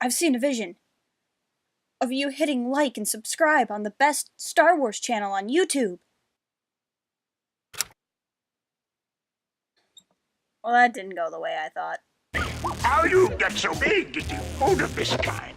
I've seen a vision of you hitting like and subscribe on the best Star Wars channel on YouTube. Well, that didn't go the way I thought. How you get so big getting food of this kind?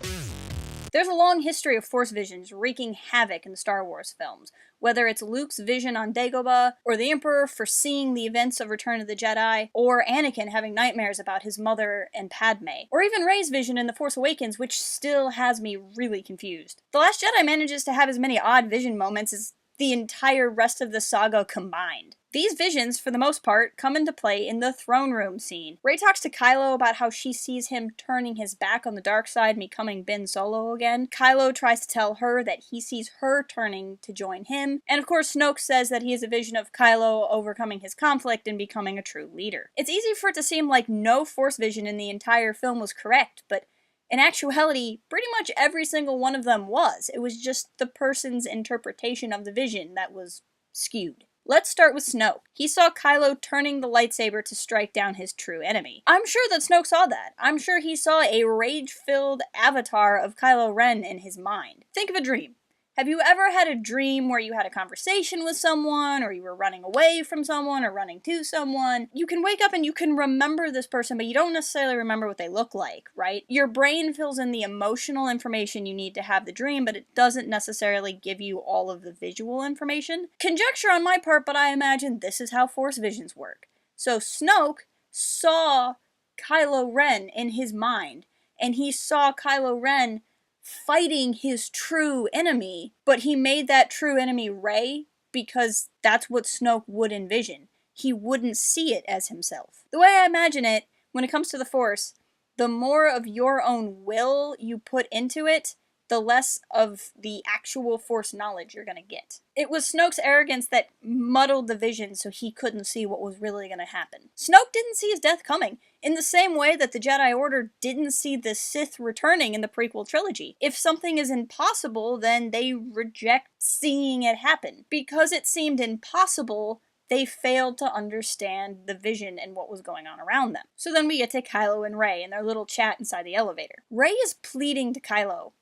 There's a long history of Force visions wreaking havoc in the Star Wars films, whether it's Luke's vision on Dagobah, or the Emperor foreseeing the events of Return of the Jedi, or Anakin having nightmares about his mother and Padme, or even Rey's vision in The Force Awakens, which still has me really confused. The Last Jedi manages to have as many odd vision moments as the entire rest of the saga combined. These visions, for the most part, come into play in the throne room scene. Rey talks to Kylo about how she sees him turning his back on the dark side and becoming Ben Solo again. Kylo tries to tell her that he sees her turning to join him. And of course, Snoke says that he has a vision of Kylo overcoming his conflict and becoming a true leader. It's easy for it to seem like no Force vision in the entire film was correct, but in actuality, pretty much every single one of them was. It was just the person's interpretation of the vision that was skewed. Let's start with Snoke. He saw Kylo turning the lightsaber to strike down his true enemy. I'm sure that Snoke saw that. I'm sure he saw a rage-filled avatar of Kylo Ren in his mind. Think of a dream. Have you ever had a dream where you had a conversation with someone, or you were running away from someone, or running to someone? You can wake up and you can remember this person, but you don't necessarily remember what they look like, right? Your brain fills in the emotional information you need to have the dream, but it doesn't necessarily give you all of the visual information. Conjecture on my part, but I imagine this is how Force visions work. So Snoke saw Kylo Ren in his mind, and he saw Kylo Ren fighting his true enemy, but he made that true enemy Rey because that's what Snoke would envision. He wouldn't see it as himself. The way I imagine it, when it comes to the Force, the more of your own will you put into it, the less of the actual Force knowledge you're gonna get. It was Snoke's arrogance that muddled the vision so he couldn't see what was really gonna happen. Snoke didn't see his death coming, in the same way that the Jedi Order didn't see the Sith returning in the prequel trilogy. If something is impossible, then they reject seeing it happen. Because it seemed impossible, they failed to understand the vision and what was going on around them. So then we get to Kylo and Rey and their little chat inside the elevator. Rey is pleading to Kylo,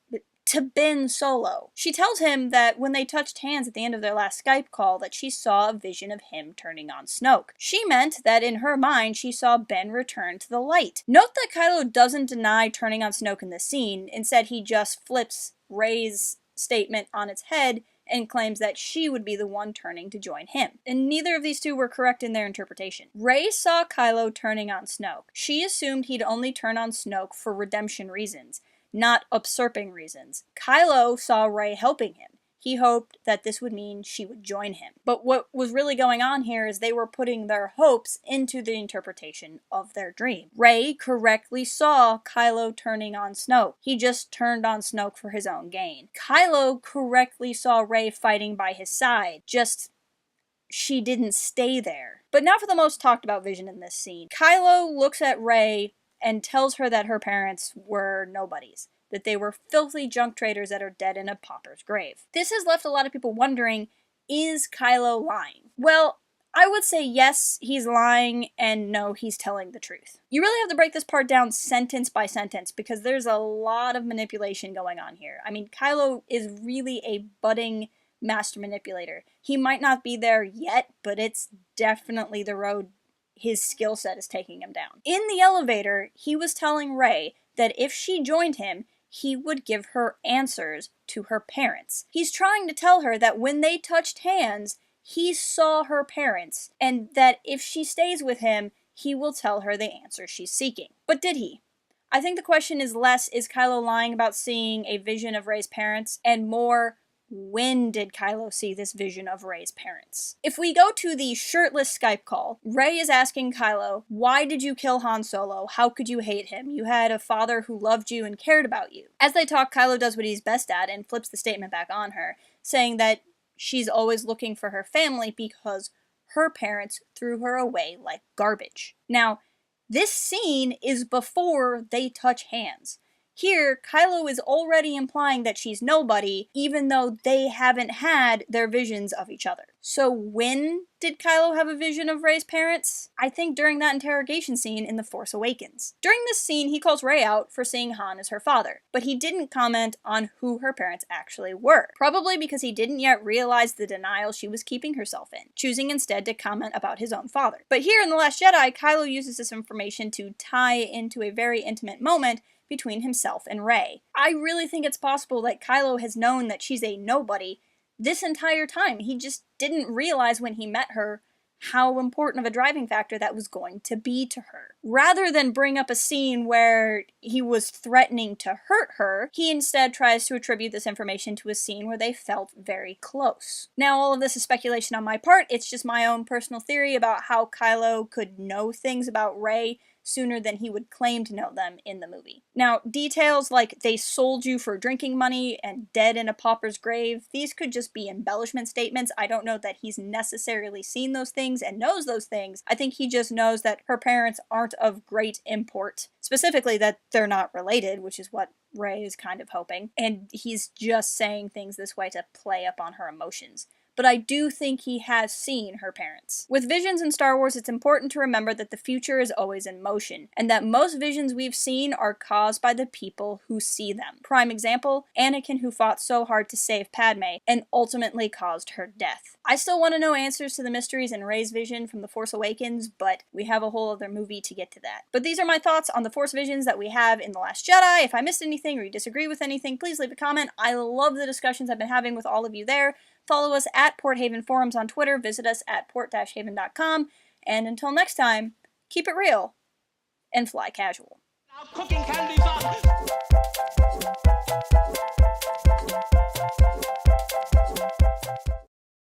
to Ben Solo. She tells him that when they touched hands at the end of their last Skype call that she saw a vision of him turning on Snoke. She meant that in her mind she saw Ben return to the light. Note that Kylo doesn't deny turning on Snoke in this scene, instead he just flips Rey's statement on its head and claims that she would be the one turning to join him. And neither of these two were correct in their interpretation. Rey saw Kylo turning on Snoke. She assumed he'd only turn on Snoke for redemption reasons, not usurping reasons. Kylo saw Rey helping him. He hoped that this would mean she would join him. But what was really going on here is they were putting their hopes into the interpretation of their dream. Rey correctly saw Kylo turning on Snoke. He just turned on Snoke for his own gain. Kylo correctly saw Rey fighting by his side, just she didn't stay there. But now for the most talked about vision in this scene. Kylo looks at Rey and tells her that her parents were nobodies, that they were filthy junk traders that are dead in a pauper's grave. This has left a lot of people wondering, is Kylo lying? Well, I would say yes, he's lying, and no, he's telling the truth. You really have to break this part down sentence by sentence, because there's a lot of manipulation going on here. I mean, Kylo is really a budding master manipulator. He might not be there yet, but it's definitely the road his skill set is taking him down. In the elevator, he was telling Rey that if she joined him, he would give her answers to her parents. He's trying to tell her that when they touched hands, he saw her parents, and that if she stays with him, he will tell her the answer she's seeking. But did he? I think the question is less, is Kylo lying about seeing a vision of Rey's parents, and more, when did Kylo see this vision of Rey's parents? If we go to the shirtless Skype call, Rey is asking Kylo, why did you kill Han Solo? How could you hate him? You had a father who loved you and cared about you. As they talk, Kylo does what he's best at and flips the statement back on her, saying that she's always looking for her family because her parents threw her away like garbage. Now, this scene is before they touch hands. Here, Kylo is already implying that she's nobody, even though they haven't had their visions of each other. So when did Kylo have a vision of Rey's parents? I think during that interrogation scene in The Force Awakens. During this scene, he calls Rey out for seeing Han as her father, but he didn't comment on who her parents actually were, probably because he didn't yet realize the denial she was keeping herself in, choosing instead to comment about his own father. But here in The Last Jedi, Kylo uses this information to tie into a very intimate moment between himself and Rey. I really think it's possible that Kylo has known that she's a nobody this entire time. He just didn't realize when he met her how important of a driving factor that was going to be to her. Rather than bring up a scene where he was threatening to hurt her, he instead tries to attribute this information to a scene where they felt very close. Now, all of this is speculation on my part. It's just my own personal theory about how Kylo could know things about Rey sooner than he would claim to know them in the movie. Now, details like they sold you for drinking money and dead in a pauper's grave, these could just be embellishment statements. I don't know that he's necessarily seen those things and knows those things. I think he just knows that her parents aren't of great import. Specifically that they're not related, which is what Rey is kind of hoping. And he's just saying things this way to play up on her emotions. But I do think he has seen her parents. With visions in Star Wars, it's important to remember that the future is always in motion, and that most visions we've seen are caused by the people who see them. Prime example, Anakin, who fought so hard to save Padme, and ultimately caused her death. I still want to know answers to the mysteries in Rey's vision from The Force Awakens, but we have a whole other movie to get to that. But these are my thoughts on the Force visions that we have in The Last Jedi. If I missed anything or you disagree with anything, please leave a comment. I love the discussions I've been having with all of you there. Follow us at Port Haven Forums on Twitter, visit us at port-haven.com, and until next time, keep it real and fly casual. Now cooking candies on.